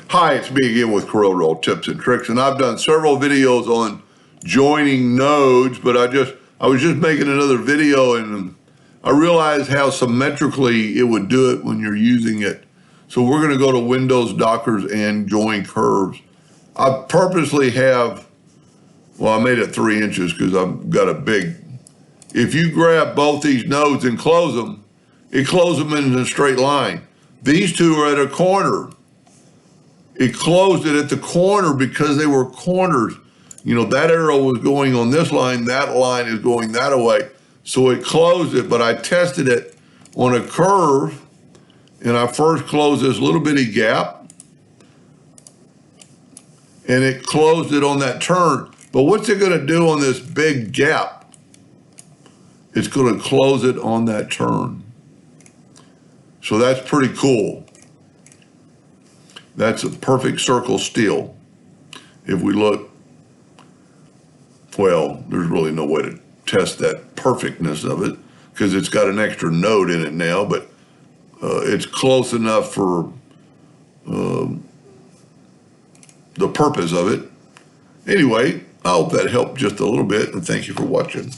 Hi, it's me again with Corel tips and tricks, and I've done several videos on joining nodes, but I was just making another video and I realized how symmetrically it would do it when you're using it. So we're going to go to Windows, Dockers, and join curves. I purposely have, well, I made it 3 inches because I've got a big. If you grab both these nodes and close them, it closes them in a straight line. These two are at a corner. It closed it at the corner because they were corners. You know, that arrow was going on this line, that line is going that way. So it closed it, but I tested it on a curve, and I first closed this little bitty gap, and it closed it on that turn. But what's it gonna do on this big gap? It's gonna close it on that turn. So that's pretty cool. That's a perfect circle steel. If we look, well, there's really no way to test that perfectness of it because it's got an extra node in it now, but it's close enough for the purpose of it. Anyway, I hope that helped just a little bit, and thank you for watching.